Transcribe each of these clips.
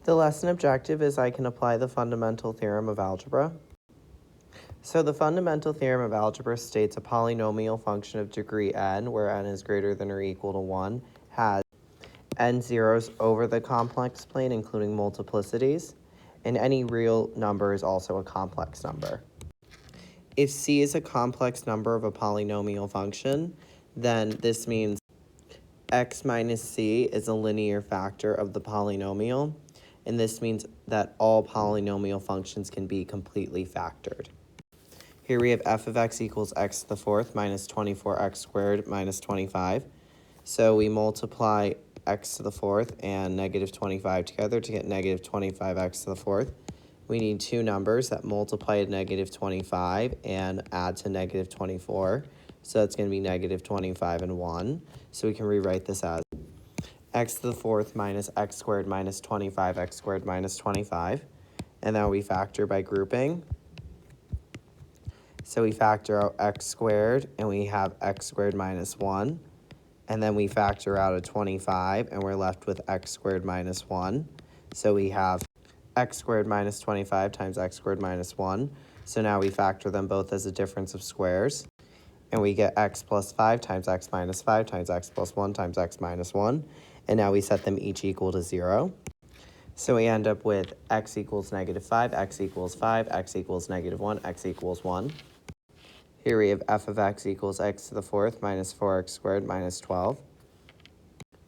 The lesson objective is I can apply the fundamental theorem of algebra. So the fundamental theorem of algebra states a polynomial function of degree n, where n is greater than or equal to 1, has n zeros over the complex plane, including multiplicities, and any real number is also a complex number. If c is a complex number of a polynomial function, then this means x minus c is a linear factor of the polynomial, and this means that all polynomial functions can be completely factored. Here we have f of x equals x to the fourth minus 24x squared minus 25. So we multiply x to the fourth and negative 25 together to get negative 25x to the fourth. We need two numbers that multiply to negative 25 and add to negative 24. So that's going to be negative 25 and 1. So we can rewrite this as x to the fourth minus x squared minus 25x squared minus 25. And then we factor by grouping. So we factor out x squared, and we have x squared minus 1. And then we factor out a 25, and we're left with x squared minus 1. So we have x squared minus 25 times x squared minus 1. So now we factor them both as a difference of squares. And we get x plus 5 times x minus 5 times x plus 1 times x minus 1. And now we set them each equal to 0. So we end up with x equals negative 5, x equals 5, x equals negative 1, x equals 1. Here we have f of x equals x to the fourth minus 4x squared minus 12.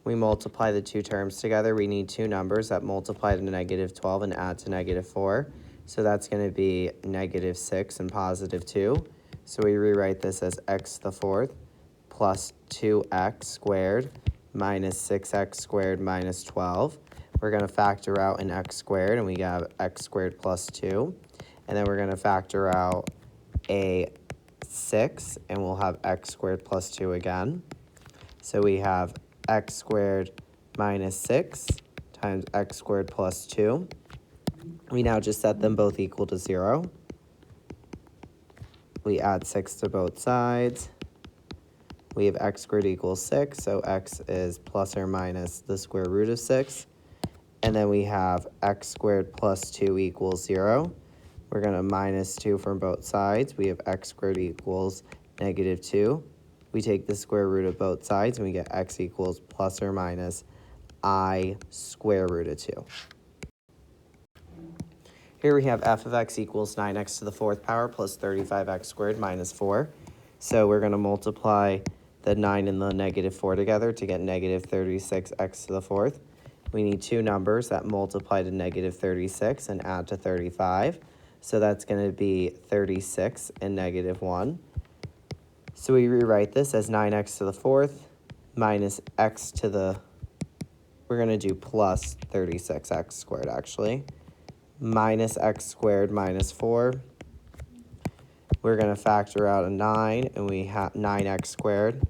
We multiply the two terms together. We need two numbers that multiply to negative 12 and add to negative 4. So that's going to be negative 6 and positive 2. So we rewrite this as x to the fourth plus 2x squared minus 6x squared minus 12. We're going to factor out an x squared, and we have x squared plus 2. And then we're going to factor out a 6, and we'll have x squared plus 2 again. So we have x squared minus 6 times x squared plus 2. We now just set them both equal to 0. We add 6 to both sides. We have x squared equals 6, so x is plus or minus the square root of 6. And then we have x squared plus 2 equals 0. We're going to minus 2 from both sides. We have x squared equals negative 2. We take the square root of both sides, and we get x equals plus or minus I square root of 2. Here we have f of x equals 9x to the fourth power plus 35x squared minus 4. So we're going to multiply the 9 and the negative 4 together to get negative 36x to the fourth. We need two numbers that multiply to negative 36 and add to 35. So that's going to be 36 and negative 1. So we rewrite this as 9x to the fourth minus x to the, we're going to do plus 36x squared actually, minus x squared minus 4. We're going to factor out a 9, and we have 9x squared,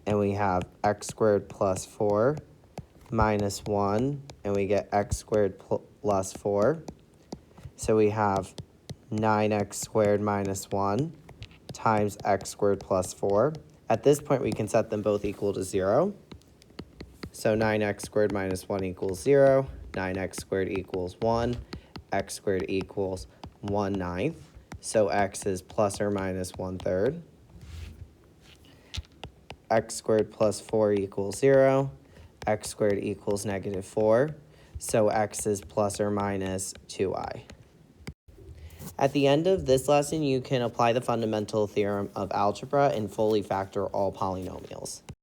and we have x squared plus 4 minus 1, and we get x squared plus 4. So we have 9x squared minus 1 times x squared plus 4. At this point, we can set them both equal to 0. So 9x squared minus 1 equals 0. 9x squared equals 1. X squared equals 1/9. So x is plus or minus 1/3. X squared plus 4 equals 0. X squared equals negative 4. So x is plus or minus 2i. At the end of this lesson, you can apply the fundamental theorem of algebra and fully factor all polynomials.